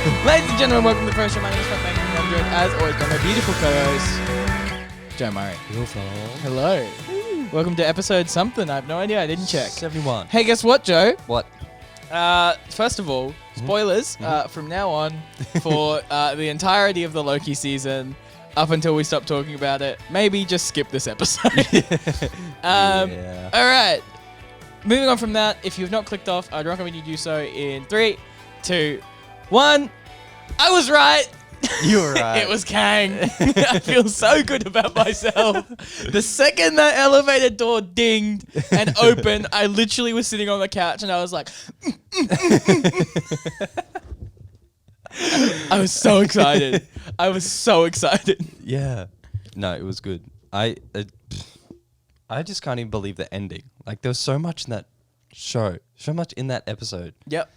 Ladies and gentlemen, welcome to the first show. My name is Froe, I'm joined as always by my beautiful co-host, Joe Murray. Hello. Welcome to episode something. I have no idea. I didn't check. 71. Hey, guess what, Joe? What? First of all, spoilers from now on for the entirety of the Loki season up until we stop talking about it. Maybe just skip this episode. Yeah. All right. Moving on from that, if you've not clicked off, I'd recommend you do so in 3, 2, 1. I was right. You were right. It was Kang. I feel so good about myself. The second that elevator door dinged and opened, I literally was sitting on the couch and I was like, I was so excited. I was so excited. Yeah. No, it was good. I just can't even believe the ending. Like, there was so much in that show, so much in that episode. Yep.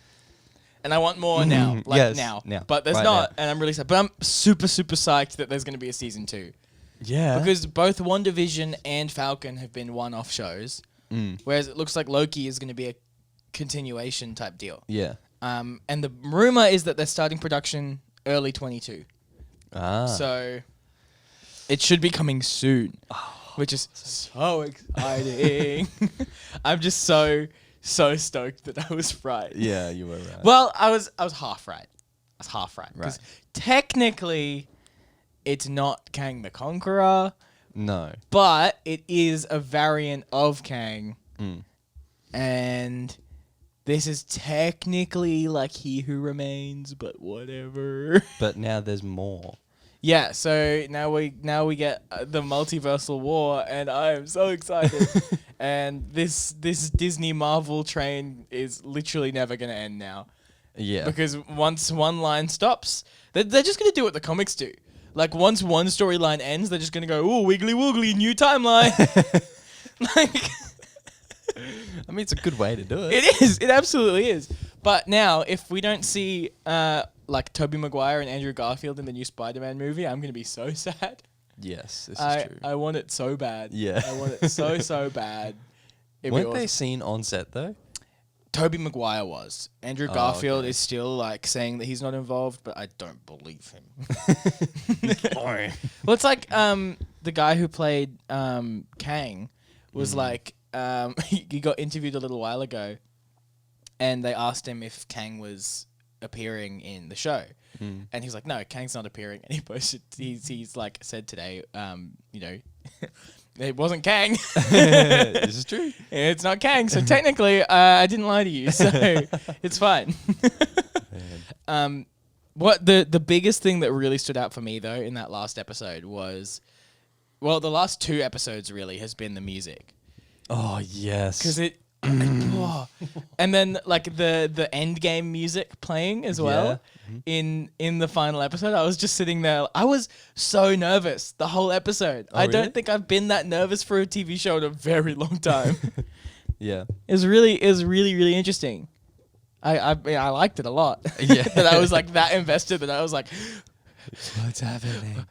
And I want more now. Like yes, now. now. But there's Right not. now. And I'm really sad. But I'm super, super psyched that there's going to be a season 2. Yeah. Because both WandaVision and Falcon have been one-off shows. Whereas it looks like Loki is going to be a continuation type deal. Yeah. And the rumor is that they're starting production early 22. So it should be coming soon, which is so exciting. I'm just so stoked that I was right. Yeah, you were right. Well, I was half right. I was half right. Because technically, it's not Kang the Conqueror, No. but it is a variant of Kang. And this is technically like He Who Remains, but whatever. But now there's more. Yeah, so now we get the multiversal war, and I am so excited. And this Disney Marvel train is literally never going to end now. Yeah. Because once one line stops, they're just going to do what the comics do. Like, once one storyline ends, they're just going to go, ooh, wiggly woogly, new timeline. Like, I mean, it's a good way to do it. it is. It absolutely is. But now, if we don't see like Tobey Maguire and Andrew Garfield in the new Spider-Man movie, I'm going to be so sad. Yes, this is true. I want it so bad. Yeah. I want it so bad. Weren't they seen on set, though? Tobey Maguire was. Andrew Garfield is still like saying that he's not involved, but I don't believe him. Well, it's like the guy who played Kang was like he got interviewed a little while ago, and they asked him if Kang was appearing in the show, and he's like, no, Kang's not appearing. And he posted, he's like said today, you know, it wasn't Kang. This is true. It's not Kang, so technically I didn't lie to you, so it's fine. What the biggest thing that really stood out for me though in that last episode was, well, the last 2 episodes really has been the music. Oh, yes. Because it, and then like the end game music playing as well in the final episode. I was just sitting there. I was so nervous the whole episode. I really? don't think I've been that nervous for a TV show in a very long time. Yeah. It was really interesting. I liked it a lot. Yeah. That I was like that invested that I was like, What's happening?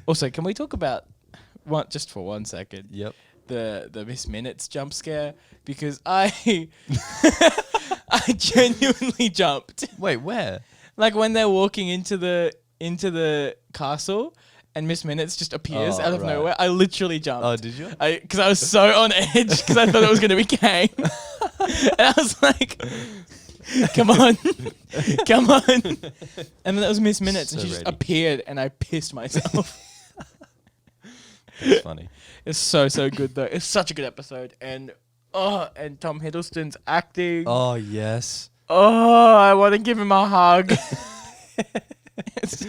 Also, can we talk about just for 1 second? Yep. The Miss Minutes jump scare, because I genuinely jumped. Wait, where? Like when they're walking into the castle and Miss Minutes just appears out of nowhere. I literally jumped. Oh, did you? Because I was so on edge because I thought it was going to be Kang. And I was like, come on. And then that was Miss Minutes, and So she just ready. appeared, and I pissed myself. That's funny. It's so good though. It's such a good episode, and Tom Hiddleston's acting. Oh, yes. Oh, I want to give him a hug. It's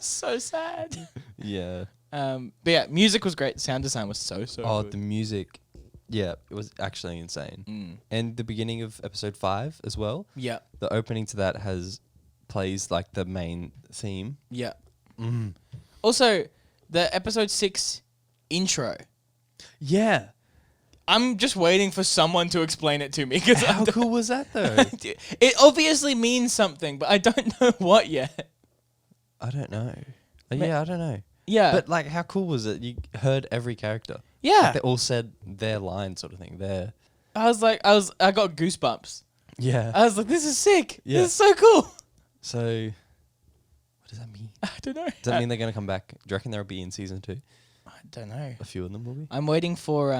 so sad. Yeah. But yeah, music was great. Sound design was so Oh, good. the music. Yeah, it was actually insane. And the beginning of episode 5 as well. Yeah, The opening to that plays like the main theme. yeah. Also, the episode 6 intro. Yeah. I'm just waiting for someone to explain it to me, because How cool was that though? it obviously means something, but I don't know what yet. I don't know. Yeah, I don't know. Yeah, But like, how cool was it? You heard every character. yeah. Like, they all said their line, sort of thing. I got goosebumps. Yeah. I was like, this is sick. Yeah. This is so cool. So, what does that mean? I don't know. Does that mean they're going to come back? Do you reckon they'll be in season 2? I don't know. A few of them will be. I'm waiting for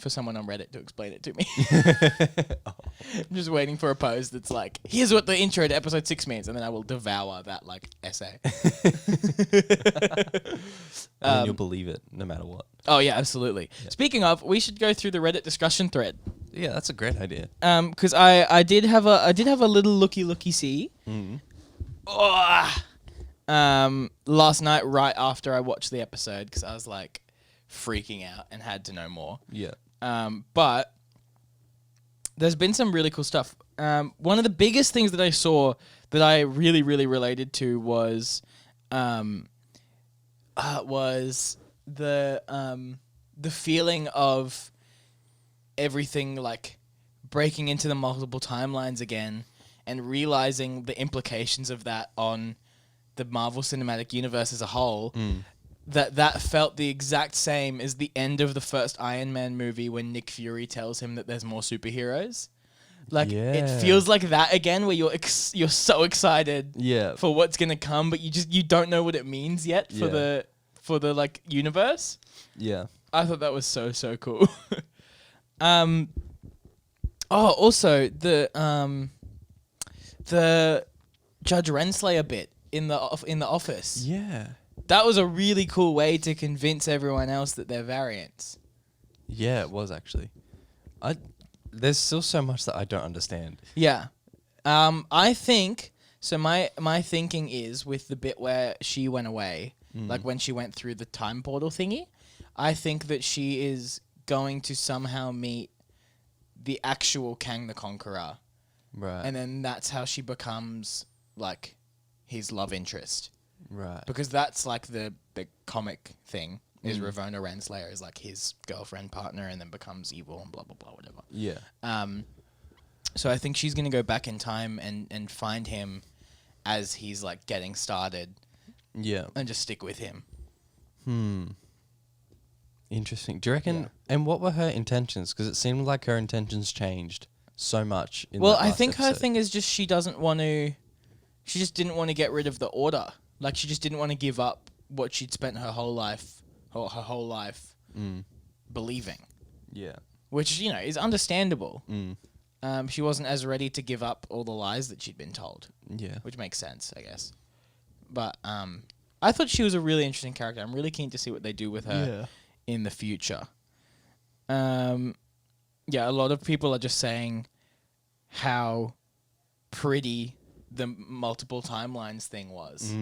someone on Reddit to explain it to me. I'm just waiting for a post that's like, here's what the intro to episode 6 means, and then I will devour that like essay. And you'll believe it no matter what. Oh yeah, absolutely. Yeah. Speaking of, we should go through the Reddit discussion thread. Yeah, that's a great idea. Because I did have a little looky see. Mm. Last night right after I watched the episode because I was like freaking out and had to know more. Yeah. But there's been some really cool stuff. One of the biggest things that I saw that I really, really related to was the feeling of everything like breaking into the multiple timelines again and realizing the implications of that on the Marvel Cinematic Universe as a whole. That felt the exact same as the end of the first Iron Man movie when Nick Fury tells him that there's more superheroes. Like it feels like that again, where you're so excited for what's gonna come, but you don't know what it means yet for the like universe. Yeah. I thought that was so cool. Also the Judge Renslayer bit in the office. Yeah. That was a really cool way to convince everyone else that they're variants. Yeah, it was actually. There's still so much that I don't understand. Yeah. I think so my thinking is with the bit where she went away, like when she went through the time portal thingy, I think that she is going to somehow meet the actual Kang the Conqueror. Right. And then that's how she becomes like his love interest. Right. Because that's like the comic thing is Ravonna Renslayer is like his girlfriend partner and then becomes evil and blah blah blah whatever. Yeah. So I think she's gonna go back in time and find him as he's like getting started. Yeah. And just stick with him. Interesting. Do you reckon? Yeah. And what were her intentions? Because it seemed like her intentions changed so much. I think her thing is just she doesn't want to. She just didn't want to get rid of the Order. Like she just didn't want to give up what she'd spent her whole life believing. Yeah. Which, you know, is understandable. She wasn't as ready to give up all the lies that she'd been told. Yeah. Which makes sense, I guess. But I thought she was a really interesting character. I'm really keen to see what they do with her in the future. A lot of people are just saying how pretty the multiple timelines thing was.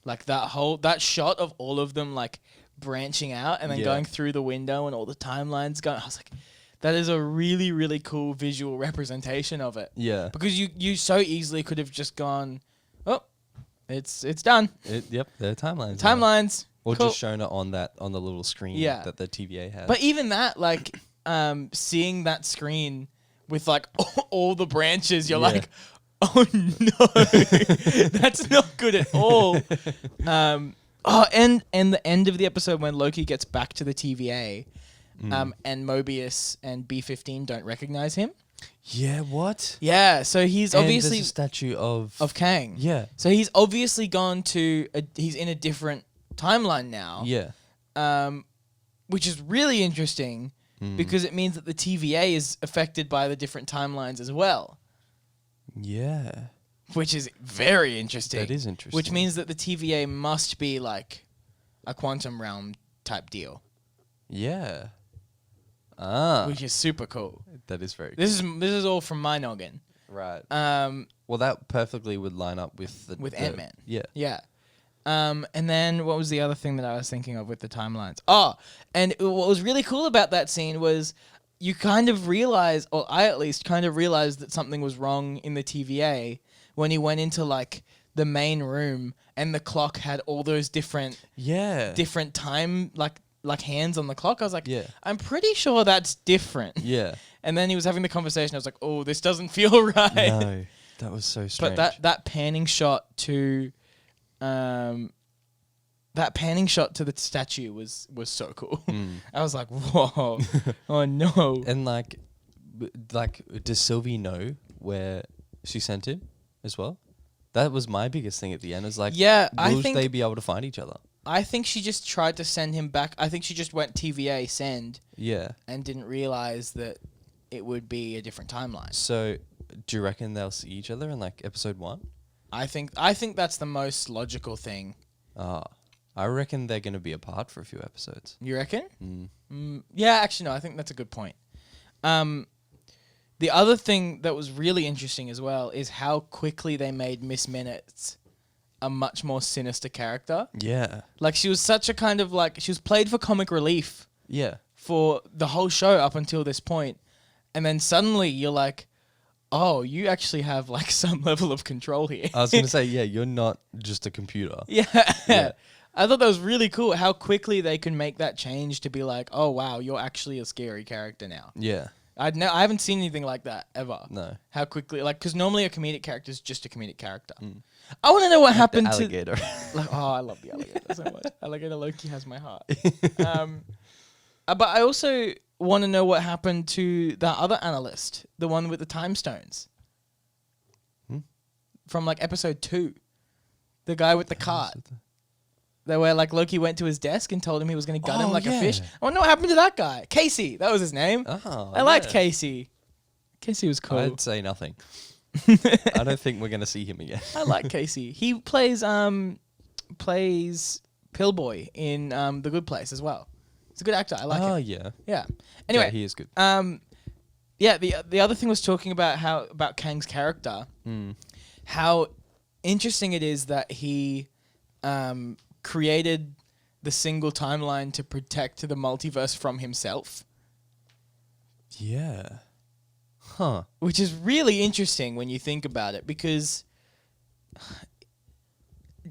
Like that shot of all of them like branching out and then going through the window and all the timelines going. I was like, that is a really, really cool visual representation of it. Yeah. Because you so easily could have just gone, oh, it's done. Yep, they're timelines. Timelines. Or cool. Just shown it on the little screen that the TVA had. But even that, like, seeing that screen with like all the branches, you're like, oh no, that's not good at all. And the end of the episode when Loki gets back to the TVA, and Mobius and B-15 don't recognize him. Yeah, what? Yeah, so he's obviously there's a statue of Kang. Yeah. So he's obviously gone to he's in a different timeline now. Yeah. Which is really interesting because it means that the TVA is affected by the different timelines as well. Yeah. Which is very interesting. That is interesting. Which means that the TVA must be like a quantum realm type deal. Yeah. Which is super cool. That is very cool. This is all from my noggin. Right. Well, that perfectly would line up with Ant-Man. Yeah. Yeah. And then what was the other thing that I was thinking of with the timelines? Oh, and what was really cool about that scene was you kind of realize, or I at least kind of realized that something was wrong in the TVA when he went into like the main room and the clock had all those different time like hands on the clock. I was like, I'm pretty sure that's different. Yeah. And then he was having the conversation. I was like, oh, this doesn't feel right. No, that was so strange. But that panning shot to the statue was so cool. I was like, whoa, oh no. And like like, does Sylvie know where she sent him as well? That was my biggest thing at the end. Is like, Yeah, will they be able to find each other? I think she just tried to send him back. I think she just went TVA send. Yeah. And didn't realize that it would be a different timeline. So, do you reckon they'll see each other in like episode 1? I think that's the most logical thing. I reckon they're going to be apart for a few episodes. You reckon? Yeah, actually, no. I think that's a good point. The other thing that was really interesting as well is how quickly they made Miss Minutes a much more sinister character. Yeah. Like, she was such a kind of like, she was played for comic relief. Yeah. For the whole show up until this point. And then suddenly you're like, oh, you actually have like some level of control here. I was going to say, yeah, you're not just a computer. Yeah. I thought that was really cool how quickly they can make that change to be like, oh, wow, you're actually a scary character now. Yeah. I haven't seen anything like that ever. No. How quickly, like, because normally a comedic character is just a comedic character. I want to know what happened the alligator. Like, oh, I love the alligator so much. Alligator Loki has my heart. But I also want to know what happened to the other analyst, the one with the time stones. From like episode 2. The guy with the cart. Where like Loki went to his desk and told him he was going to gun him like a fish. I want to know what happened to that guy. Casey, that was his name. I liked Casey. Casey was cool. I'd say nothing. I don't think we're going to see him again. I like Casey. He plays Pillboy in The Good Place as well. He's a good actor. I like him. Oh, yeah. Yeah. Anyway, yeah, he is good. Yeah, the other thing was talking about Kang's character. How interesting it is that he created the single timeline to protect the multiverse from himself. Yeah. Huh. Which is really interesting when you think about it, because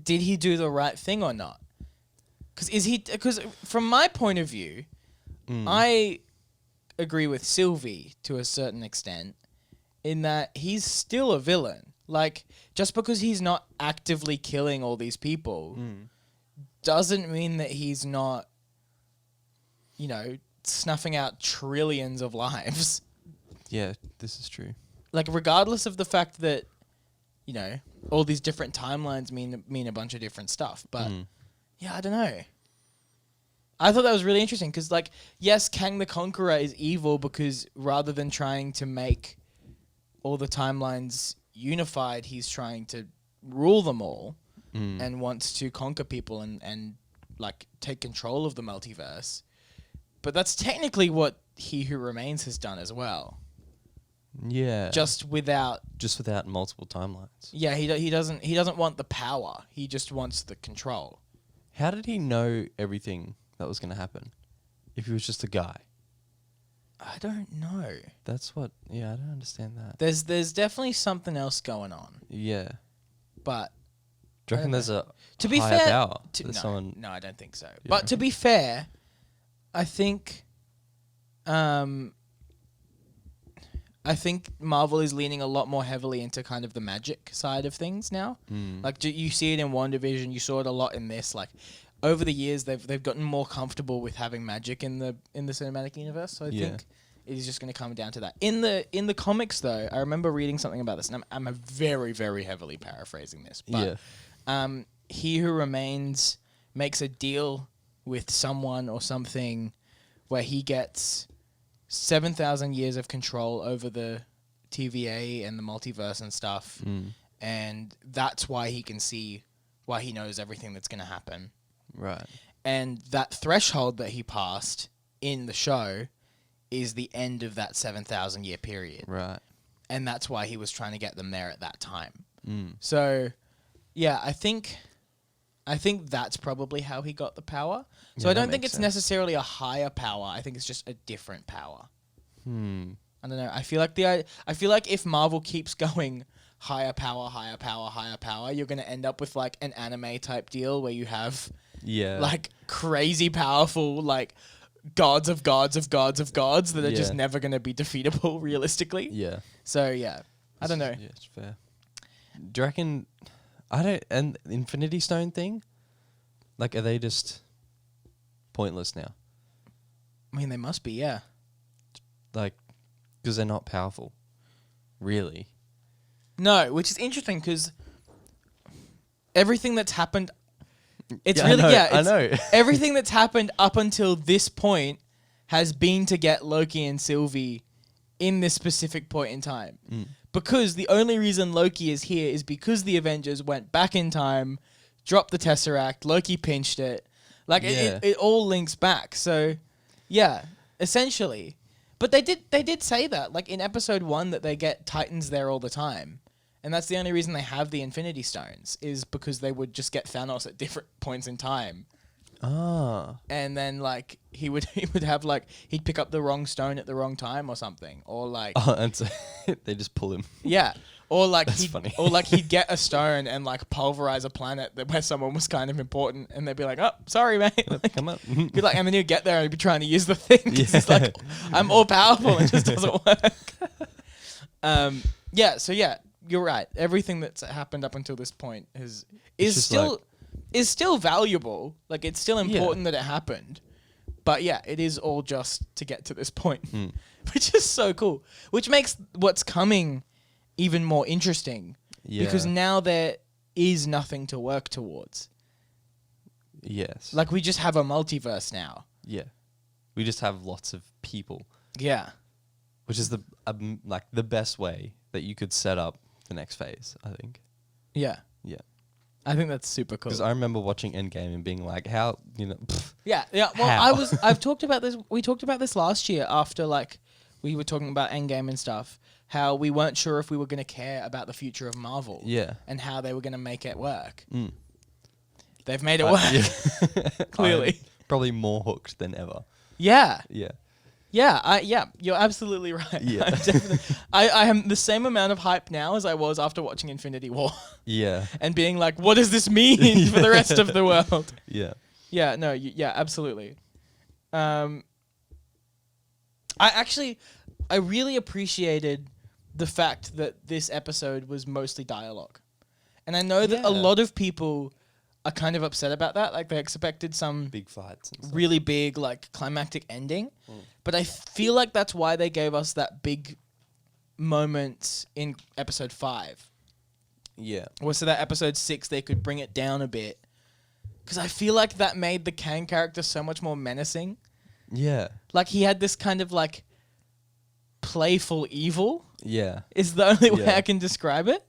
did he do the right thing or not? Because from my point of view, I agree with Sylvie to a certain extent in that he's still a villain. Like, just because he's not actively killing all these people doesn't mean that he's not, snuffing out trillions of lives. Yeah, this is true. Like, regardless of the fact that, all these different timelines mean a bunch of different stuff. But, yeah, I don't know. I thought that was really interesting because, like, yes, Kang the Conqueror is evil because rather than trying to make all the timelines unified, he's trying to rule them all and wants to conquer people and like, take control of the multiverse. But that's technically what He Who Remains has done as well. Yeah. Just without multiple timelines. Yeah, he doesn't want the power. He just wants the control. How did he know everything that was going to happen if he was just a guy? I don't know. That's what... Yeah, I don't understand that. There's definitely something else going on. Yeah. But... Do you reckon there's a to be higher fair, power? No, I don't think so. Yeah, But to be fair, I think Marvel is leaning a lot more heavily into kind of the magic side of things now. Like, you see it in WandaVision. You saw it a lot in this. Like, over the years, they've gotten more comfortable with having magic in the cinematic universe. So I think it is just going to come down to that. In the comics, though, I remember reading something about this, and I'm very, very heavily paraphrasing this. But He Who Remains makes a deal with someone or something where he gets 7,000 years of control over the TVA and the multiverse and stuff. And that's why he can see, why he knows everything that's going to happen. Right. And that threshold that he passed in the show is the end of that 7,000 year period. Right. And that's why he was trying to get them there at that time. So, yeah, I think that's probably how he got the power. So I don't think it's necessarily a higher power. I think it's just a different power. I don't know. I feel like if Marvel keeps going higher power, you're going to end up with like an anime type deal where you have like crazy powerful like gods of gods that are just never going to be defeatable realistically. Yeah. So yeah, I don't know. Yeah, it's fair. Do you reckon? And Infinity Stone thing, like, are they just pointless now? I mean, they must be, yeah. Like, because they're not powerful. Really. No, which is interesting because everything that's happened, it's Yeah, really I know. everything that's happened up until this point has been to get Loki and Sylvie in this specific point in time. Because the only reason Loki is here is because the Avengers went back in time, dropped the Tesseract, Loki pinched it. Like it all links back. So yeah, essentially. But they did say that, like in episode 1, that they get Titans there all the time. And that's the only reason they have the Infinity Stones, is because they would just get Thanos at different points in time. And then like he would have like he'd pick up the wrong stone at the wrong time or something, or like and so they just pull him. Yeah, or like funny. or like he'd get a stone and like pulverize a planet where someone was kind of important, and they'd be like, "Oh, sorry, mate." Like, Come up. be like, and then you'd get there and he'd be trying to use the thing. 'Cause it's like, I'm all powerful and it just doesn't work. Yeah. So yeah, you're right. Everything that's happened up until this point is still valuable. Like it's still important that it happened. But yeah, it is all just to get to this point, which is so cool. Which makes what's coming even more interesting. Yeah. Because now there is nothing to work towards. Yes. Like we just have a multiverse now. Yeah. We just have lots of people. Yeah. Which is the best way that you could set up the next phase, I think. Yeah. Yeah. I think that's super cool. Because I remember watching Endgame and being like, how, Yeah. Well, how? I've talked about this. We talked about this last year after like we were talking about Endgame and stuff. How we weren't sure if we were going to care about the future of Marvel. Yeah. And how they were going to make it work. They've made it work. Clearly. I'm probably more hooked than ever. Yeah. Yeah. Yeah, you're absolutely right. Yeah. I am the same amount of hype now as I was after watching Infinity War. Yeah. And being like, what does this mean for the rest of the world? Yeah. Yeah, no, yeah, absolutely. I really appreciated the fact that this episode was mostly dialogue. And I know that a lot of people are kind of upset about that. Like they expected some big fights and stuff. Really big, like climactic ending. But I feel like that's why they gave us that big moment in episode 5. Yeah. Or so that episode 6 they could bring it down a bit. Because I feel like that made the Kang character so much more menacing. Yeah. Like he had this kind of like playful evil. Yeah. Is the only way I can describe it.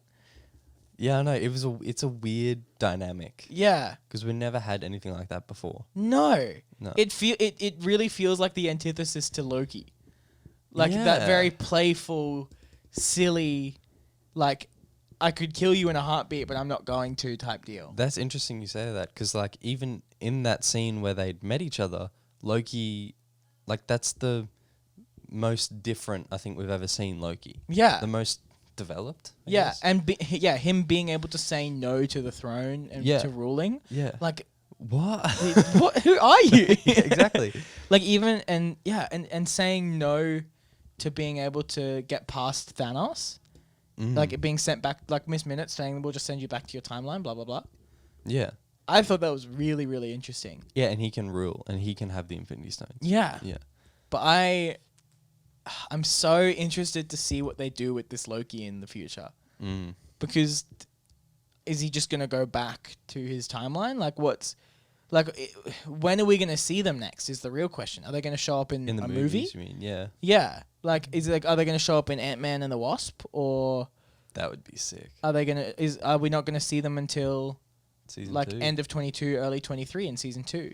Yeah, I know. It's a weird dynamic. Yeah. Because we never had anything like that before. No. No. It really feels like the antithesis to Loki. Like that very playful, silly, like I could kill you in a heartbeat, but I'm not going to type deal. That's interesting you say that, because like even in that scene where they'd met each other, Loki, like that's the most different I think we've ever seen Loki. Yeah. The most developed. I Yeah, guess. and him being able to say no to the throne and to ruling. Yeah. Like what? what? Who are you? Exactly. Like even and saying no to being able to get past Thanos. Like it being sent back, like Miss Minute saying we'll just send you back to your timeline, blah blah blah. Yeah. I thought that was really, really interesting. Yeah, and he can rule and he can have the Infinity Stones. Yeah. Yeah. But I'm so interested to see what they do with this Loki in the future. Because is he just going to go back to his timeline? When are we going to see them next is the real question. Are they going to show up in the a movies, movie? You mean? Yeah. Yeah. Like, are they going to show up in Ant-Man and the Wasp? Or That would be sick. are we not going to see them until Season 2? End of 22, early 23 in season 2?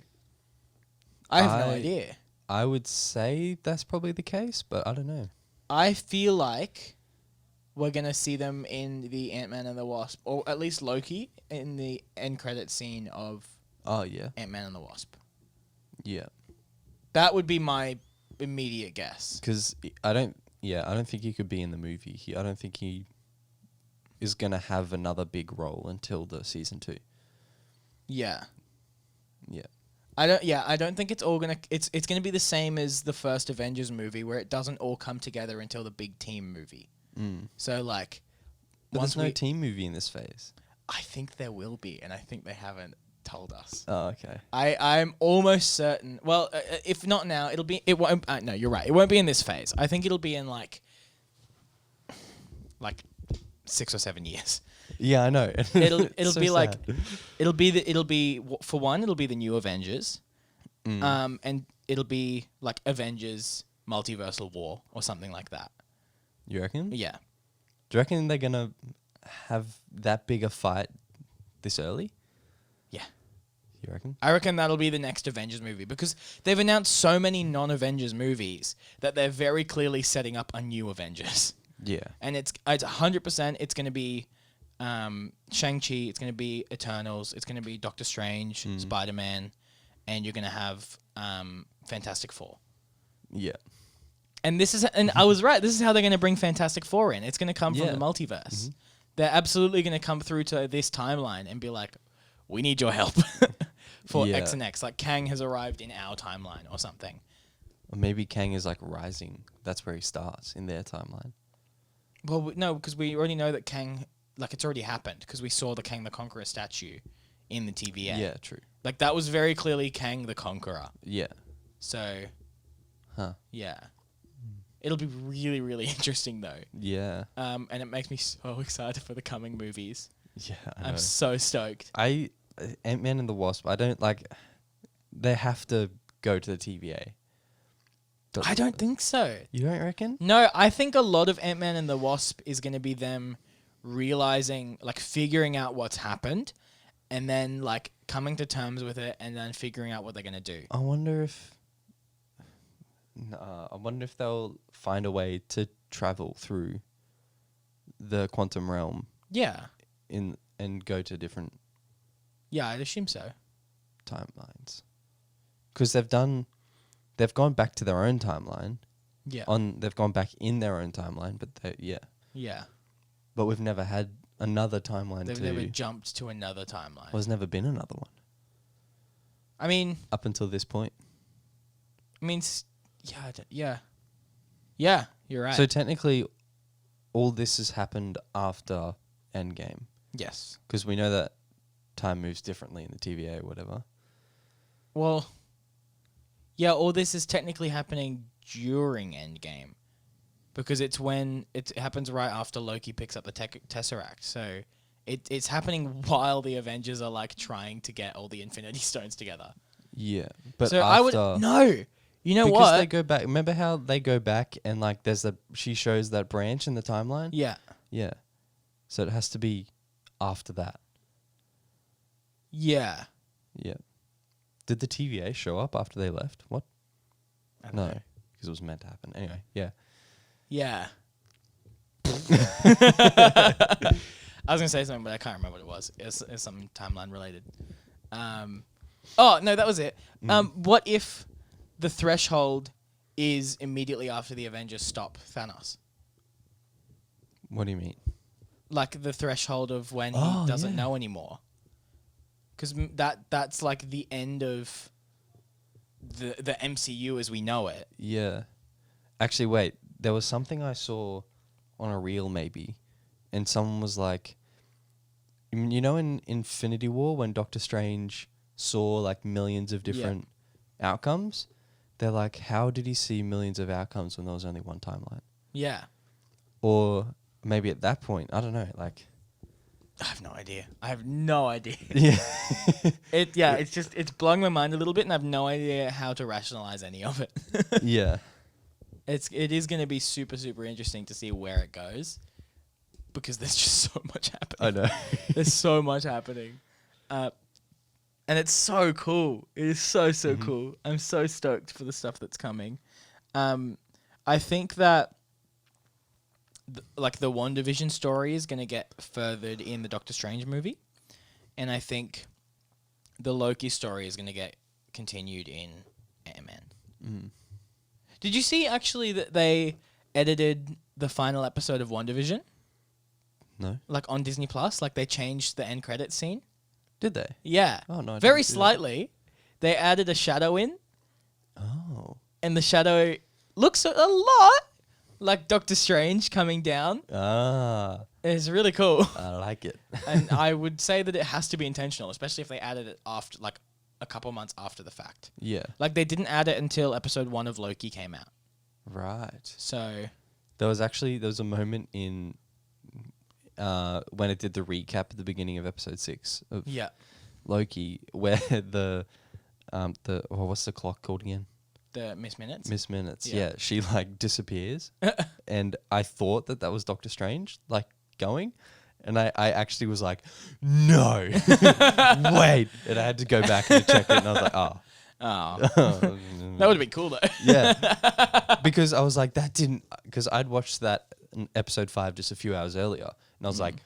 I have no idea. I would say that's probably the case, but I don't know. I feel like we're going to see them in the Ant-Man and the Wasp, or at least Loki in the end credit scene of Ant-Man and the Wasp. Yeah. That would be my immediate guess. Because I don't think he could be in the movie. I don't think he is going to have another big role until the season 2. Yeah. Yeah. I don't think it's all gonna. It's gonna be the same as the first Avengers movie, where it doesn't all come together until the big team movie. So like, but there's no team movie in this phase. I think there will be, and I think they haven't told us. Oh, okay. I'm almost certain. Well, if not now, it won't. No, you're right. It won't be in this phase. I think it'll be in like like 6 or 7 years. Yeah, I know. It'll So be like sad. it'll be for one, it'll be the new Avengers. And it'll be like Avengers Multiversal War or something like that. You reckon? Yeah. Do you reckon they're gonna have that big a fight this early? Yeah. You reckon? I reckon that'll be the next Avengers movie because they've announced so many non-Avengers movies that they're very clearly setting up a new Avengers. Yeah. And it's 100% it's going to be Shang-Chi, it's going to be Eternals, it's going to be Doctor Strange, Spider-Man, and you're going to have Fantastic Four. Yeah. And I was right. This is how they're going to bring Fantastic Four in. It's going to come from Yeah. the multiverse. They're absolutely going to come through to this timeline and be like, "We need your help for Yeah. X and X." Like Kang has arrived in our timeline or something. Or maybe Kang is like rising. That's where he starts in their timeline. Well, no, because we already know that Kang, like it's already happened because we saw the Kang the Conqueror statue in the TVA. Yeah, true. Like that was very clearly Kang the Conqueror. Yeah. So, yeah. Hmm. It'll be really, really interesting though. Yeah. And it makes me so excited for the coming movies. Yeah. I I'm know. so stoked. Ant-Man and the Wasp, I don't like. They have to go to the TVA. I don't think so. You don't reckon? No, I think a lot of Ant-Man and the Wasp is going to be them realizing, like figuring out what's happened and then like coming to terms with it and then figuring out what they're going to do. I wonder if they'll find a way to travel through the quantum realm Yeah. and go to different Yeah, I'd assume so. timelines. Because they've gone back to their own timeline. Yeah. They've gone back in their own timeline, but Yeah. but we've never had another timeline. They've never jumped to another timeline. There's never been another one I mean, up until this point. Yeah, you're right. So technically, all this has happened after Endgame, yes. because we know that time moves differently in the TVA or whatever. Well, yeah, all this is technically happening during Endgame because it's when it happens right after Loki picks up the Tesseract. So it's happening while the Avengers are like trying to get all the Infinity Stones together. Yeah, but so after, I would no. You know because what? they go back. Remember how they go back and like she shows that branch in the timeline. Yeah. Yeah. So it has to be after that. Yeah. Yeah. Did the TVA show up after they left? What? I don't No, know. because it was meant to happen. Anyway, yeah. Yeah. I was gonna say something, but I can't remember what it was. It's something timeline related. Oh no, that was it. What if the threshold is immediately after the Avengers stop Thanos? What do you mean? Like the threshold of when he Oh, doesn't yeah. know anymore. Because that's like the end of the MCU as we know it. Yeah. Actually, wait. There was something I saw on a reel, maybe, and someone was like, you know, in Infinity War when Doctor Strange saw like millions of different outcomes, they're like, how did he see millions of outcomes when there was only one timeline? Yeah. Or maybe at that point, I don't know, like. I have no idea. Yeah. It's blowing my mind a little bit, and I have no idea how to rationalize any of it. Yeah. It is going to be super, super interesting to see where it goes because there's just so much happening. I know. There's so much happening. And it's so cool. It is so cool. I'm so stoked for the stuff that's coming. I think that the WandaVision story is going to get furthered in the Doctor Strange movie. And I think the Loki story is going to get continued in Ant-Man. Mm. Did you see actually that they edited the final episode of WandaVision? No. Like on Disney Plus? Like they changed the end credits scene? Did they? Yeah. Oh, no. I Very didn't see that. slightly. They added a shadow in, Oh. and the shadow looks a lot like Doctor Strange coming down. Ah. It's really cool. I like it. And I would say that it has to be intentional, especially if they added it after, like, a couple months after the fact. Yeah. Like, they didn't add it until episode 1 of Loki came out. Right. So, There was a moment in when it did the recap at the beginning of episode 6 of Yeah. Loki, where what's the clock called again? The Miss Minutes. Miss Minutes. Yeah. Yeah, she like disappears, and I thought that was Doctor Strange like going, and I actually was like, no, wait, and I had to go back and check it, and I was like, oh. Oh. That would have been cool though. Yeah, because I was like, because I'd watched that in episode 5 just a few hours earlier, and I was like,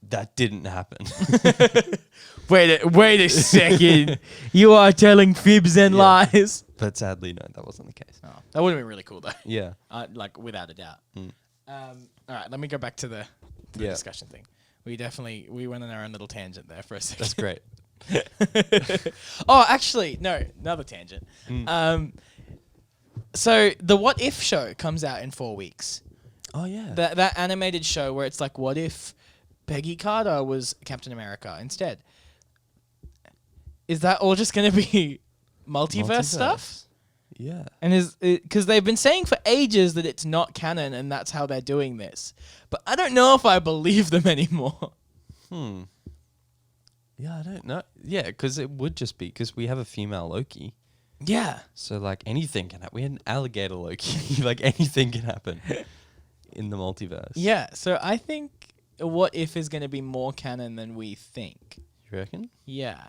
that didn't happen. Wait a second. You are telling fibs and lies. But sadly, no, that wasn't the case. Oh, that would have been really cool though. Yeah. Like without a doubt. All right, let me go back to the discussion thing. We went on our own little tangent there for a second. That's great. Oh, actually, no, another tangent. So the What If show comes out in 4 weeks. Oh yeah. That animated show where it's like, what if Peggy Carter was Captain America instead? Is that all just going to be multiverse stuff? Yeah. And because they've been saying for ages that it's not canon and that's how they're doing this. But I don't know if I believe them anymore. Yeah, I don't know. Yeah, because it would just be because we have a female Loki. Yeah. So like anything can happen. We had an alligator Loki. Like anything can happen in the multiverse. Yeah. So I think What If is going to be more canon than we think. You reckon? Yeah.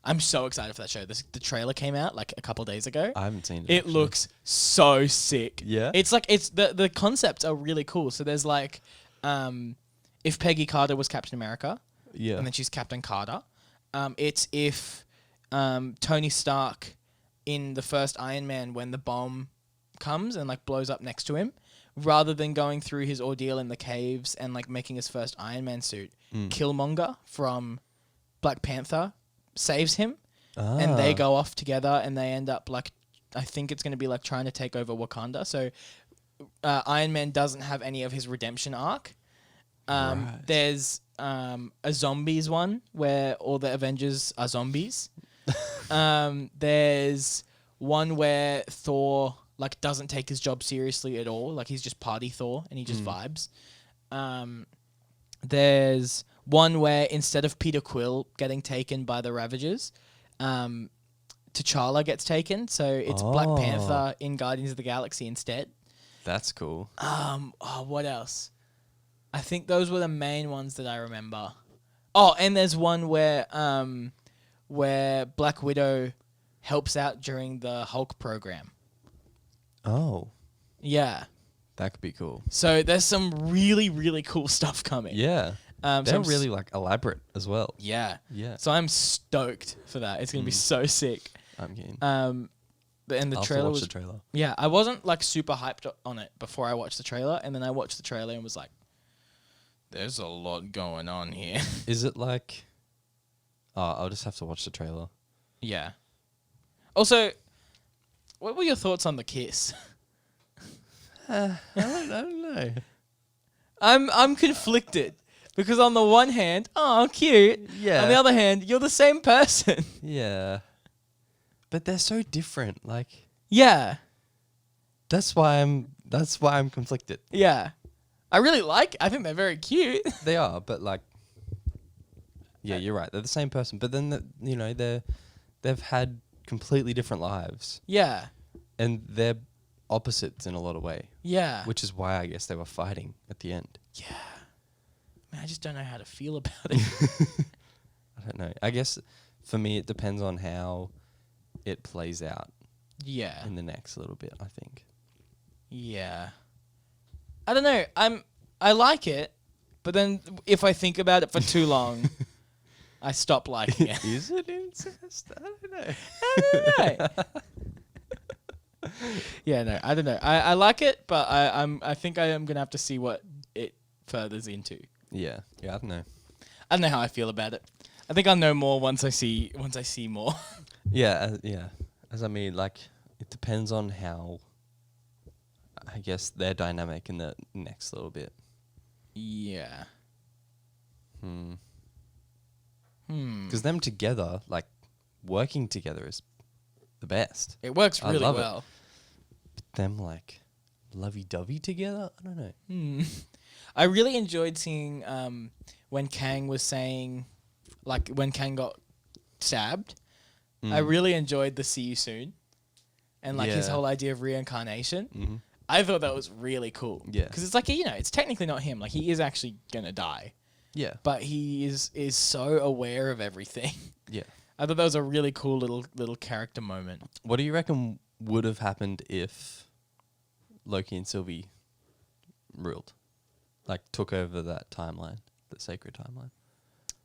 I'm so excited for that show. The trailer came out like a couple days ago. I haven't seen it. It actually. looks so sick. Yeah. It's like the concepts are really cool. So there's like if Peggy Carter was Captain America, Yeah. and then she's Captain Carter. It's if Tony Stark in the first Iron Man, when the bomb comes and like blows up next to him, rather than going through his ordeal in the caves and like making his first Iron Man suit, Killmonger from Black Panther saves him, and they go off together and they end up like, I think it's going to be like trying to take over Wakanda. So Iron Man doesn't have any of his redemption arc. Right. There's a zombies one where all the Avengers are zombies. There's one where Thor like doesn't take his job seriously at all. Like he's just party Thor and he just vibes. There's one where instead of Peter Quill getting taken by the Ravagers, T'Challa gets taken. So it's Black Panther in Guardians of the Galaxy instead. That's cool. What else? I think those were the main ones that I remember. Oh, and there's one where Black Widow helps out during the Hulk program. Oh. Yeah. That could be cool. So there's some really, really cool stuff coming. Yeah. So They're I'm really like elaborate as well. Yeah. Yeah. So I'm stoked for that. It's gonna be so sick. I'm keen. And the I'll trailer watch was the trailer. Yeah, I wasn't like super hyped on it before I watched the trailer, and then I watched the trailer and was like, there's a lot going on here. Is it like... I'll just have to watch the trailer. Yeah. Also, what were your thoughts on the kiss? I don't know. I'm conflicted because on the one hand, oh cute. Yeah. On the other hand, you're the same person. Yeah. But they're so different. Like Yeah. that's why I'm conflicted. Yeah. I think they're very cute. They are, but like yeah, you're right. They're the same person, but then they've had completely different lives. Yeah. And they're opposites in a lot of way. Yeah. Which is why I guess they were fighting at the end. Yeah. Man, I just don't know how to feel about it. I don't know. I guess for me it depends on how it plays out Yeah. in the next little bit, I think. Yeah. I don't know. I like it, but then if I think about it for too long, I stop liking it. Is it incest? I don't know. I don't know. Yeah, no, I don't know. I like it, but I think I am gonna have to see what it furthers into. Yeah, I don't know. I don't know how I feel about it. I think I'll know more once I see more. Yeah. As I mean, like, it depends on how, I guess, their dynamic in the next little bit. Yeah. Because them together, like, working together is the best. It works I really love it. well. But them, like, lovey-dovey together? I don't know. I really enjoyed seeing when Kang was saying, like when Kang got stabbed. I really enjoyed the "see you soon," and like his whole idea of reincarnation. Mm-hmm. I thought that was really cool. Yeah. Because it's like, it's technically not him. Like, he is actually going to die. Yeah. But he is so aware of everything. Yeah. I thought that was a really cool little character moment. What do you reckon would have happened if Loki and Sylvie ruled? Like, took over that timeline, the sacred timeline?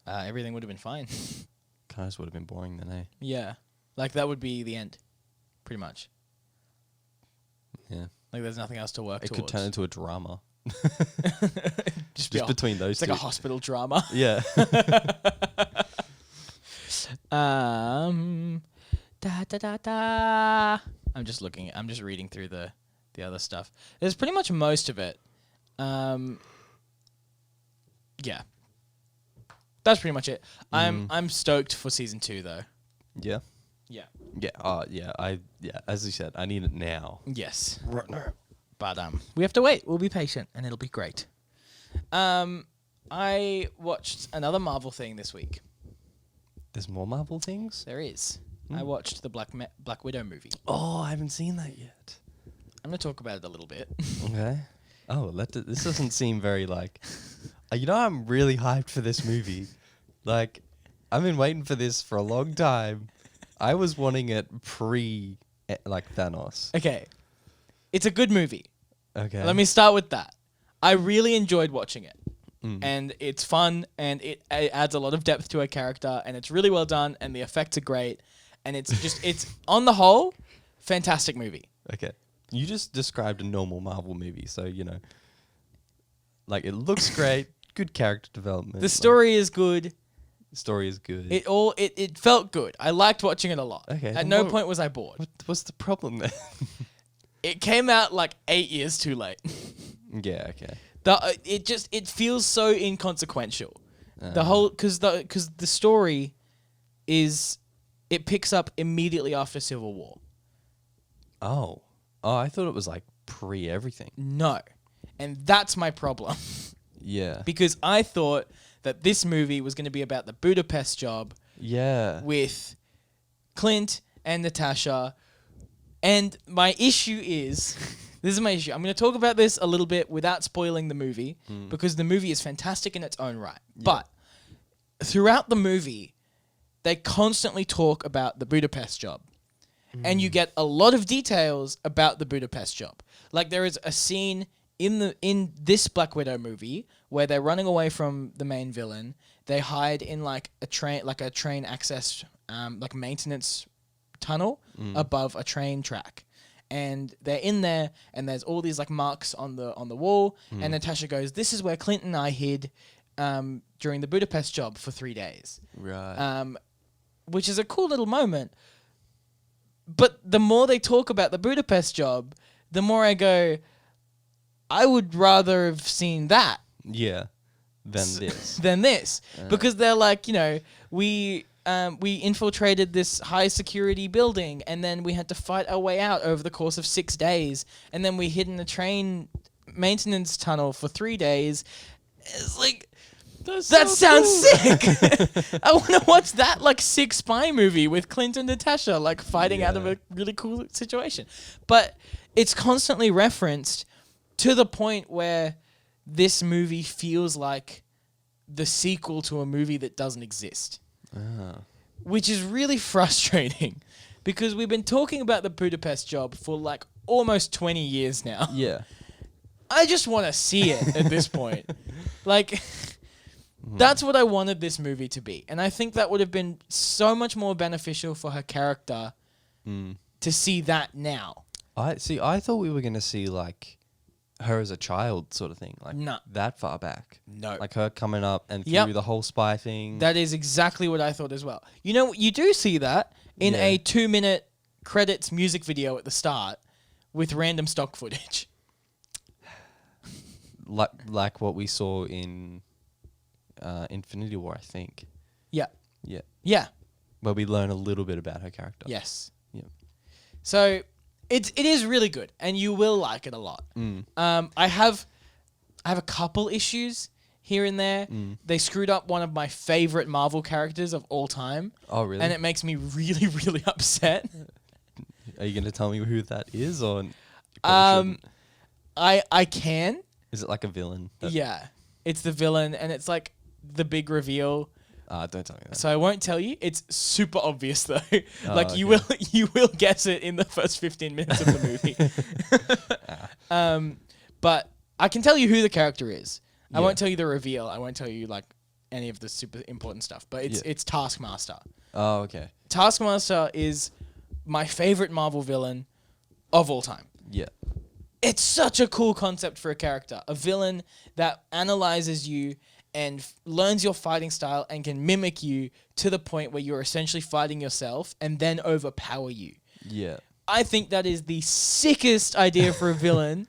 Everything would have been fine. Kind of just would have been boring then, eh? Yeah. Like, that would be the end. Pretty much. Yeah. Like, there's nothing else to work It towards. could turn into a drama. just between those two. It's like two. a hospital drama. Yeah. I'm just reading through the other stuff. There's pretty much most of it. Yeah. That's pretty much it. I'm stoked for season 2 though. Yeah. Yeah. Yeah. As you said, I need it now. Yes. Right now. But we have to wait. We'll be patient and it'll be great. I watched another Marvel thing this week. There's more Marvel things? There is. I watched the Black Widow movie. Oh, I haven't seen that yet. I'm going to talk about it a little bit. Okay. Oh, this doesn't seem very like... I'm really hyped for this movie. Like, I've been waiting for this for a long time. I was wanting it Thanos. Okay. It's a good movie. Okay. Let me start with that. I really enjoyed watching it. And it's fun, and it adds a lot of depth to a character, and it's really well done, and the effects are great, and it's on the whole, fantastic movie. Okay. You just described a normal Marvel movie, so, like, it looks great, good character development. The story is good. The story is good. It felt good. I liked watching it a lot. Okay. At no point was I bored. What's the problem there? It came out like 8 years too late. Yeah, okay. It feels so inconsequential. Because the story it picks up immediately after Civil War. Oh, I thought it was like pre everything. No, and that's my problem. Yeah. Because I thought that this movie was going to be about the Budapest job. Yeah. With Clint and Natasha, and my issue is. This is my issue. I'm going to talk about this a little bit without spoiling the movie because the movie is fantastic in its own right. Yeah. But throughout the movie, they constantly talk about the Budapest job. And you get a lot of details about the Budapest job. Like there is a scene in this Black Widow movie where they're running away from the main villain. They hide in like a train access like maintenance tunnel above a train track. And they're in there, and there's all these like marks on the wall. And Natasha goes, "This is where Clint and I hid during the Budapest job for 3 days." Right. Which is a cool little moment. But the more they talk about the Budapest job, the more I go, I would rather have seen that. Yeah. Than this. Because they're like, we infiltrated this high security building and then we had to fight our way out over the course of 6 days. And then we hid in the train maintenance tunnel for 3 days. It's like, that sounds sick. I want to watch that like sick spy movie with Clint and Natasha like fighting out of a really cool situation. But it's constantly referenced to the point where this movie feels like the sequel to a movie that doesn't exist. Which is really frustrating because we've been talking about the Budapest job for like almost 20 years now. Yeah. I just want to see it at this point. Like, that's what I wanted this movie to be. And I think that would have been so much more beneficial for her character to see that now. I thought we were going to see like her as a child sort of thing. Like that far back. No. Like her coming up and through the whole spy thing. That is exactly what I thought as well. You do see that in a 2-minute credits music video at the start with random stock footage. Like what we saw in Infinity War, I think. Yeah. Yeah. Yeah. Where we learn a little bit about her character. Yes. Yeah. So it is really good, and you will like it a lot. I have I have a couple issues here and there. They screwed up one of my favorite Marvel characters of all time. Oh, really? And it makes me really, really upset. Are you going to tell me who that is, or I can. is it like a villain? Yeah, it's the villain, and it's like the big reveal. Don't tell me that. So I won't tell you. It's super obvious though. Like okay. you will guess it in the first 15 minutes of the movie. But I can tell you who the character is. I won't tell you the reveal. I won't tell you like any of the super important stuff. But it's Taskmaster. Oh, okay. Taskmaster is my favorite Marvel villain of all time. Yeah. It's such a cool concept for a character. A villain that analyzes you and learns your fighting style and can mimic you to the point where you're essentially fighting yourself and then overpower you. Yeah. I think that is the sickest idea for a villain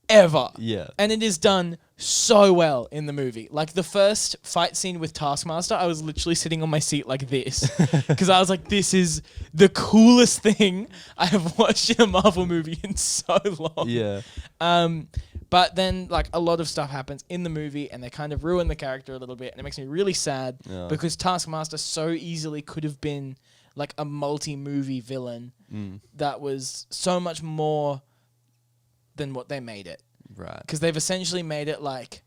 ever. Yeah. And it is done so well in the movie. Like the first fight scene with Taskmaster, I was literally sitting on my seat like this because I was like, this is the coolest thing I have watched in a Marvel movie in so long. Yeah. But then like a lot of stuff happens in the movie and they kind of ruin the character a little bit and it makes me really sad because Taskmaster so easily could have been like a multi-movie villain that was so much more than what they made it. Right. Because they've essentially made it like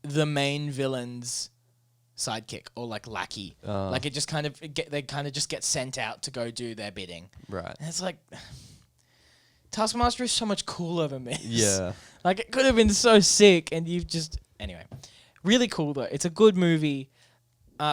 the main villain's sidekick or like lackey. Like it just kind of they kind of just get sent out to go do their bidding. Right. And it's like Taskmaster is so much cooler than this. Yeah. Like it could have been so sick and you've just anyway. Really cool though. It's a good movie.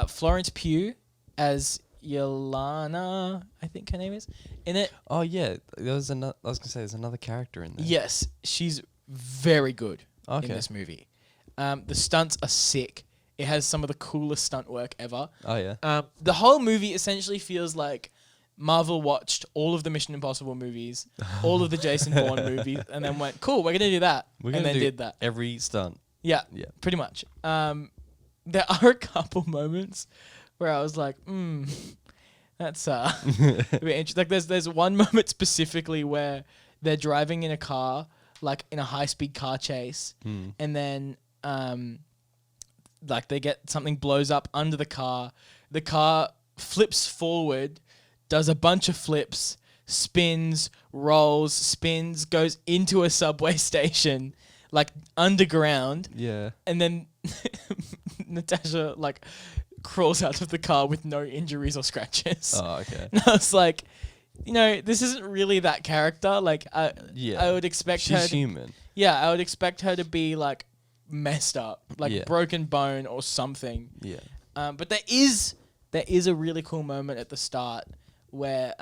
Florence Pugh as Yelena, I think her name is, in it. Oh yeah, there was another. I was gonna say there's another character in there. Yes, she's very good in Okay. this movie. The stunts are sick. It has some of the coolest stunt work ever. Oh yeah. The whole movie essentially feels like Marvel watched all of the Mission Impossible movies, all of the Jason Bourne movies, and then went, "Cool, we're gonna do that," and then did that. Every stunt. Yeah, Yeah. pretty much. There are a couple moments where I was like, that's a bit interesting. Like there's one moment specifically where they're driving in a car, like in a high speed car chase, and then like they get something blows up under the car flips forward, does a bunch of flips, spins, rolls, spins, goes into a subway station, like underground. Yeah. And then Natasha like crawls out of the car with no injuries or scratches. Oh, okay. And I was like, this isn't really that character. Like, I would expect her. She's human. Yeah, I would expect her to be like messed up, like Yeah. broken bone or something. Yeah. But there is a really cool moment at the start where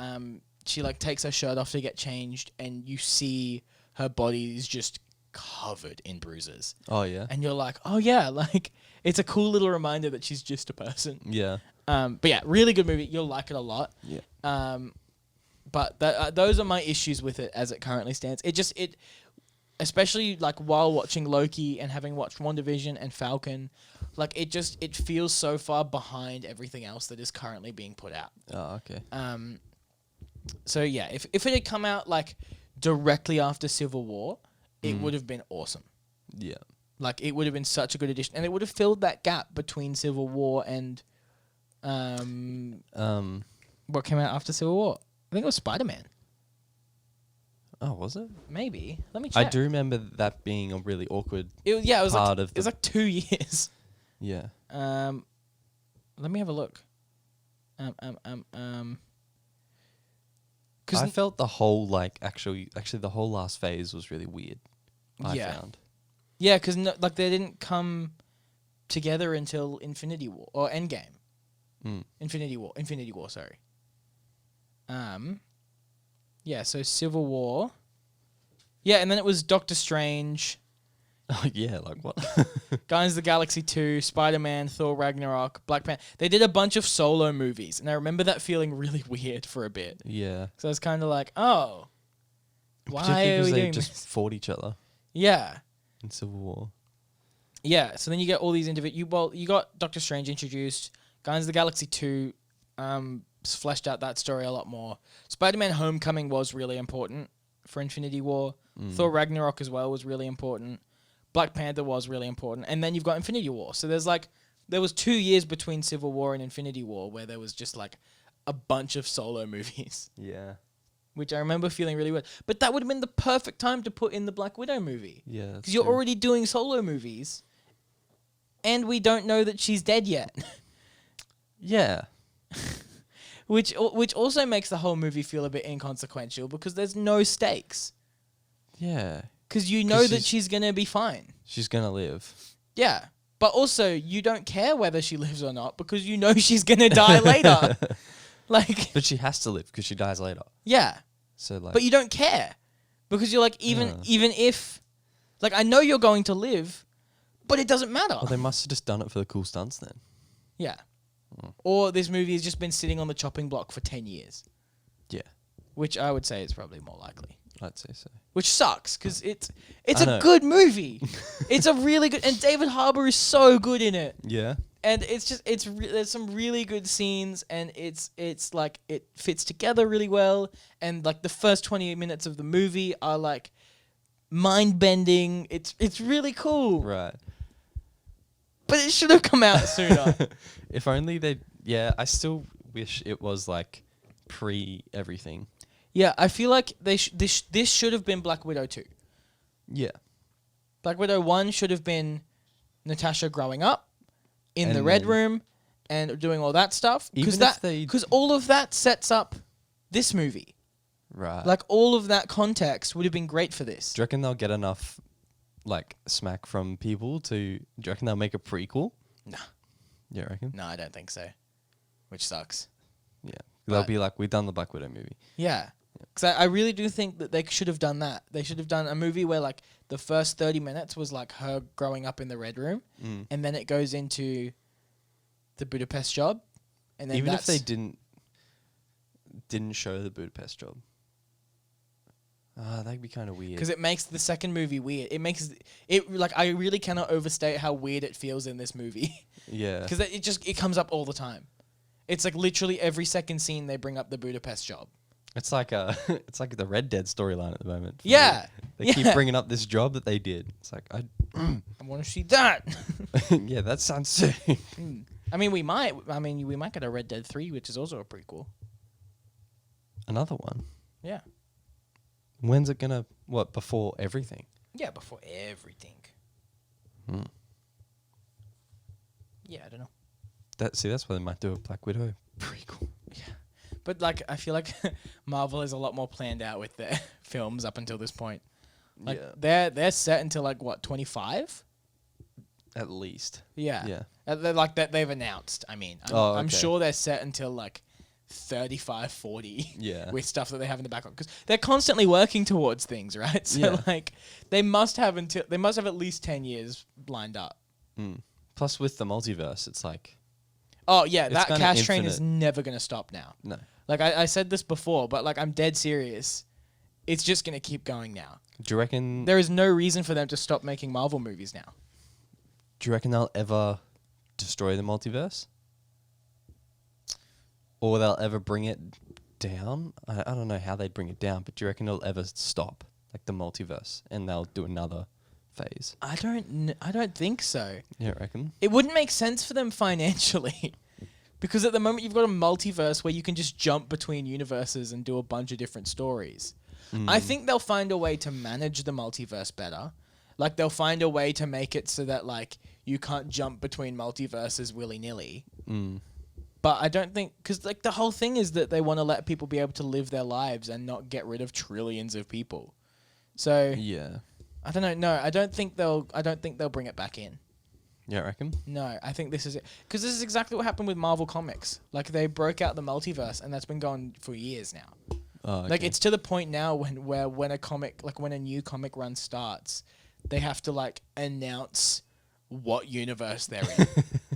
she like takes her shirt off to get changed, and you see her body is just covered in bruises. Oh yeah. And you're like, oh yeah, like it's a cool little reminder that she's just a person. Yeah. But yeah, really good movie. You'll like it a lot. Yeah. But those are my issues with it as it currently stands. It especially like while watching Loki and having watched WandaVision and Falcon, like it feels so far behind everything else that is currently being put out. Oh, okay. So yeah, if it had come out like directly after Civil War, it would have been awesome. Yeah. Like it would have been such a good addition, and it would have filled that gap between Civil War and what came out after Civil War. I think it was Spider-Man. Oh, was it? Maybe. Let me check. I do remember that being a really awkward. It was part like of it was like 2 years. Yeah. Let me have a look. I felt the whole actually the whole last phase was really weird. I found. Yeah, because like they didn't come together until Infinity War or Endgame. Infinity War. Sorry. Yeah. So Civil War. Yeah, and then it was Doctor Strange. Oh yeah, like what? Guardians of the Galaxy 2, Spider-Man, Thor Ragnarok, Black Panther. They did a bunch of solo movies, and I remember that feeling really weird for a bit. Yeah. So I was kind of like, oh, why Particularly are we they doing just this? fought each other Yeah. in Civil War. Yeah, so then you get all these you got Doctor Strange introduced, Guardians of the Galaxy 2 fleshed out that story a lot more. Spider-Man Homecoming was really important for Infinity War. Thor Ragnarok as well was really important. Black Panther was really important, and then you've got Infinity War. So there was 2 years between Civil War and Infinity War where there was just like a bunch of solo movies. Yeah. Which I remember feeling really weird. But that would have been the perfect time to put in the Black Widow movie. Yeah. Because you're already doing solo movies, and we don't know that she's dead yet. Yeah. Which also makes the whole movie feel a bit inconsequential because there's no stakes. Yeah. Because you know that she's going to be fine. She's going to live. Yeah. But also, you don't care whether she lives or not because you know she's going to die later. Like, but she has to live because she dies later. Yeah. So like, but you don't care because you're like, even if, like, I know you're going to live, but it doesn't matter. Well, they must have just done it for the cool stunts then. Yeah. Or this movie has just been sitting on the chopping block for 10 years. Yeah. Which I would say is probably more likely. I'd say so. Which sucks because it's a good movie. It's a really good, and David Harbour is so good in it. Yeah. And it's just there's some really good scenes, and it's like it fits together really well, and like the first 20 minutes of the movie are like mind bending. It's really cool. Right. But it should have come out sooner. If only they. Yeah, I still wish it was like pre everything. Yeah, I feel like this should have been Black Widow 2. Yeah. Black Widow 1 should have been Natasha growing up in And the Red then- Room and doing all that stuff. Even if they- Because all of that sets up this movie. Right. Like, all of that context would have been great for this. Do you reckon they'll get enough, like, smack from people to... Do you reckon they'll make a prequel? Nah. You reckon? No, I don't think so. Which sucks. Yeah. They'll But- be like, we've done the Black Widow movie. Yeah. Because I really do think that they should have done that. They should have done a movie where, like, the first 30 minutes was, like, her growing up in the Red Room. Mm. And then it goes into the Budapest job. And then Even if they didn't show the Budapest job. That'd be kind of weird. Because it makes the second movie weird. It makes it like I really cannot overstate how weird it feels in this movie. Yeah. Because it comes up all the time. It's like literally every second scene they bring up the Budapest job. It's like it's like the Red Dead storyline at the moment. for Yeah. me. They keep bringing up this job that they did. It's like I want to see that. yeah, that sounds sick. I mean, we might get a Red Dead 3, which is also a prequel. Another one. Yeah. When's it gonna? What, before everything? Yeah, before everything. Hmm. Yeah, I don't know. That's why they might do a Black Widow prequel. Yeah. But like I feel like Marvel is a lot more planned out with their films up until this point. Like they're set until like what, 25? At least. Yeah. Yeah. They're like that they've announced. I mean, I'm okay. sure they're set until like 35, 40 Yeah. with stuff that they have in the background because they're constantly working towards things, right? So Yeah. like they must have at least 10 years lined up. Mm. Plus, with the multiverse, it's like Oh yeah, It's that kinda cash train is infinite. never gonna stop now. no. Like I said this before, but like I'm dead serious. It's just gonna keep going now. Do you reckon? There is no reason for them to stop making Marvel movies now. Do you reckon they'll ever destroy the multiverse? Or they'll ever bring it down? I don't know how they'd bring it down, but do you reckon it'll ever stop, like the multiverse, and they'll do another phase? I don't think so. You don't reckon? It wouldn't make sense for them financially. Because at the moment you've got a multiverse where you can just jump between universes and do a bunch of different stories. I think they'll find a way to manage the multiverse better. Like they'll find a way to make it so that like you can't jump between multiverses willy-nilly. Mm. But I don't think, because like the whole thing is that they want to let people be able to live their lives and not get rid of trillions of people. So Yeah. I don't know. No, I don't think they'll bring it back in. You don't reckon? No, I think this is it. Because this is exactly what happened with Marvel Comics. Like, they broke out the multiverse, and that's been going for years now. Oh, okay. Like, it's to the point now when a new comic run starts, they have to, like, announce what universe they're in.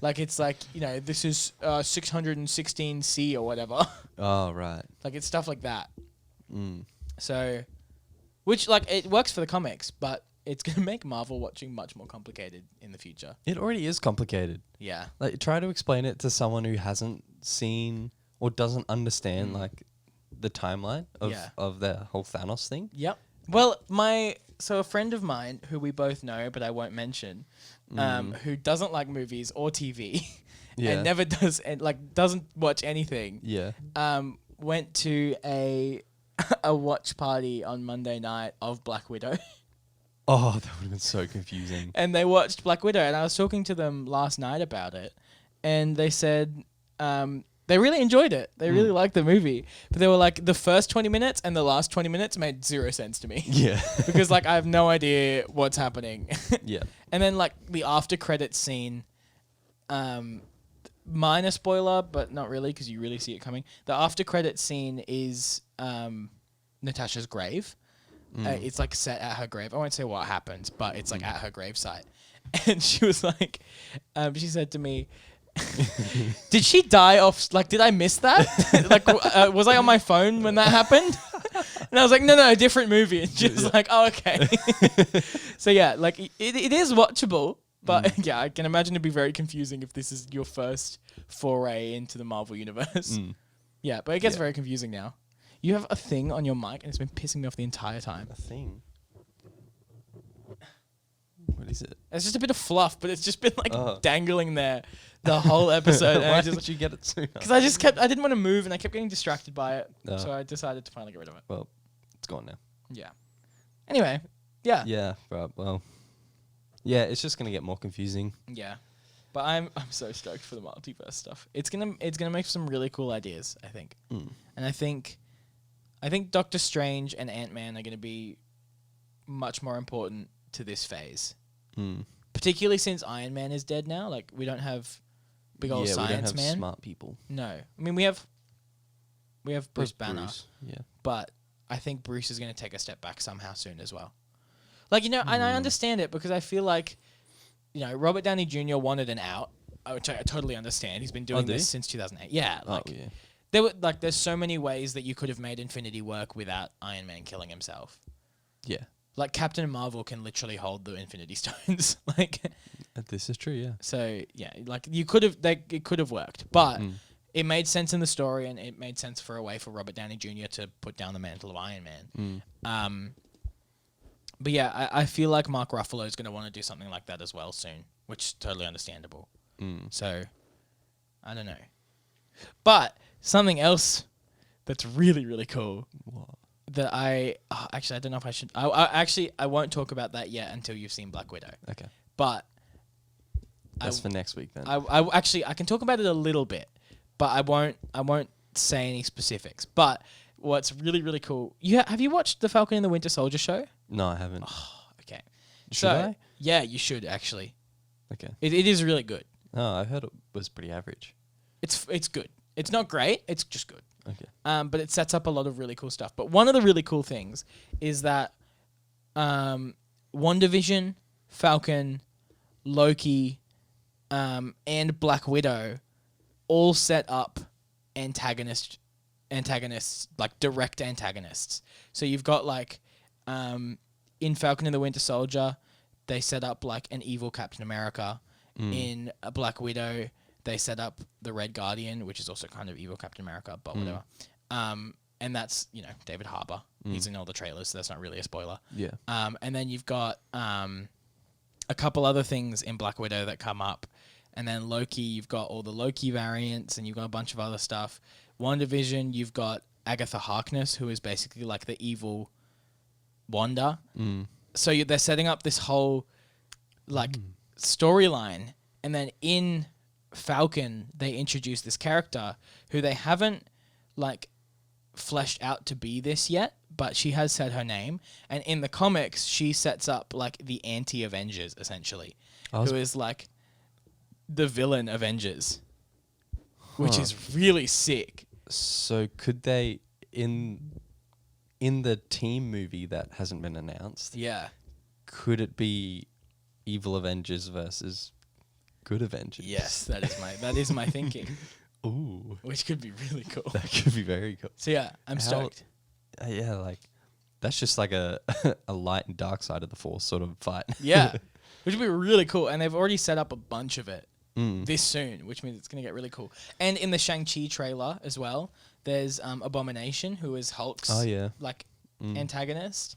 Like, it's like, you know, this is 616C or whatever. Oh, right. Like, it's stuff like that. Mm. So, which, like, it works for the comics, but it's going to make Marvel watching much more complicated in the future. It already is complicated. Yeah. Like, try to explain it to someone who hasn't seen or doesn't understand like the timeline of Yeah. of the whole Thanos thing. Yep. Well, my a friend of mine who we both know, but I won't mention, who doesn't like movies or TV, and never does, and like doesn't watch anything. Yeah. Went to a watch party on Monday night of Black Widow. Oh, that would have been so confusing. And they watched Black Widow, and I was talking to them last night about it, and they said they really enjoyed it. They really liked the movie, but they were like, the first 20 minutes and the last 20 minutes made zero sense to me. Yeah. Because like I have no idea what's happening. Yeah. And then like the after credits scene, minor spoiler, but not really because you really see it coming. The after credits scene is Natasha's grave. It's like set at her grave. I won't say what happens, but it's like at her gravesite. And she was like, she said to me, did she die off? Like, did I miss that? Like, was I on my phone when that happened? And I was like, no, different movie. And she was like, oh, okay. So yeah, like it is watchable, but yeah, I can imagine it'd be very confusing if this is your first foray into the Marvel universe. Yeah, but it gets very confusing now. You have a thing on your mic, and it's been pissing me off the entire time. A thing? What is it? It's just a bit of fluff, but it's just been like dangling there the whole episode. Why did you get it sooner? Because I didn't want to move, and I kept getting distracted by it. So I decided to finally get rid of it. Well, it's gone now. Yeah. Anyway, yeah. Yeah, right. Well, yeah, it's just gonna get more confusing. Yeah. But I'm so stoked for the multiverse stuff. It's gonna make some really cool ideas, I think. And I think Doctor Strange and Ant-Man are gonna be much more important to this phase. Particularly since Iron Man is dead now. Like, we don't have big old science we don't have man. smart people. No. I mean, we have Bruce Banner. Bruce, yeah. But I think Bruce is going to take a step back somehow soon as well. Like, and I understand it because I feel like, Robert Downey Jr. wanted an out, which I totally understand. He's been doing this since 2008. Yeah. There's so many ways that you could have made Infinity work without Iron Man killing himself. Yeah. Like, Captain Marvel can literally hold the Infinity Stones. Like, this is true, yeah. So, yeah, like, it could have worked. But it made sense in the story, and it made sense for a way for Robert Downey Jr. to put down the mantle of Iron Man. But yeah, I feel like Mark Ruffalo is going to want to do something like that as well soon, which is totally understandable. So, I don't know. But something else that's really, really cool. What? That I don't know if I should. I won't talk about that yet until you've seen Black Widow. Okay. But that's for next week then. I can talk about it a little bit, but I won't say any specifics. But what's really, really cool? Have you watched the Falcon and the Winter Soldier show? No, I haven't. Oh, okay. Should I? Yeah, you should actually. Okay. It is really good. Oh, I heard it was pretty average. It's good. It's not great. It's just good. Okay. But it sets up a lot of really cool stuff. But one of the really cool things is that WandaVision, Falcon, Loki, and Black Widow all set up antagonists, like direct antagonists. So you've got like in Falcon and the Winter Soldier, they set up like an evil Captain America. In Black Widow, they set up the Red Guardian, which is also kind of evil Captain America, but whatever. And that's, David Harbour. He's in all the trailers, so that's not really a spoiler. Yeah. And then you've got a couple other things in Black Widow that come up. And then Loki, you've got all the Loki variants, and you've got a bunch of other stuff. WandaVision, you've got Agatha Harkness, who is basically like the evil Wanda. So they're setting up this whole storyline. And then in Falcon, they introduce this character who they haven't fleshed out to be this yet, but she has said her name. And in the comics, she sets up like the anti-Avengers, essentially, who is like the villain Avengers, which is really sick. So could they, in the team movie that hasn't been announced, could it be evil Avengers versus good Avengers? Yes, that is my thinking. Ooh. Which could be really cool. That could be very cool. So yeah, I'm stoked. That's just like a light and dark side of the Force sort of fight. Yeah, which would be really cool. And they've already set up a bunch of it this soon, which means it's going to get really cool. And in the Shang-Chi trailer as well, there's Abomination, who is Hulk's antagonist.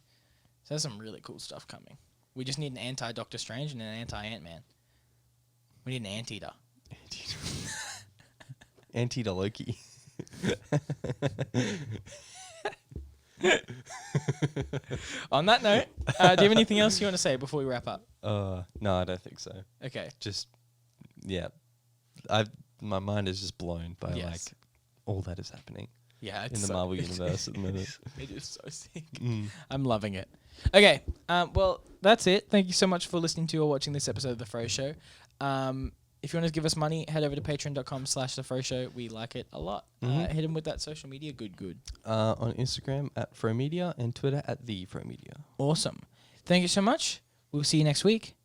So there's some really cool stuff coming. We just need an anti-Doctor Strange and an anti-Ant-Man. We need an anteater. Anteater Loki. On that note, do you have anything else you want to say before we wrap up? No, I don't think so. Okay. Just, yeah. My mind is just blown by like all that is happening. Yeah, in the Marvel universe at the minute. It is so sick. I'm loving it. Okay, well, that's it. Thank you so much for listening to or watching this episode of The Froe Show. If you want to give us money, head over to patreon.com/The Froe Show. We like it a lot. Hit him with that social media. Good. On Instagram at Froe Media and Twitter at The Froe Media. Awesome. Thank you so much. We'll see you next week.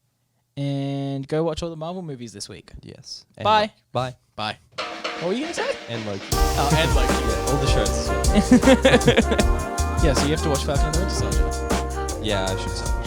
And go watch all the Marvel movies this week. Yes. Bye. Bye. Bye. What were you going to say? And Loki. Oh, and Loki. Yeah, all the shows as well. Yeah, so you have to watch Falcon and the Winter Soldier. Yeah, I should say.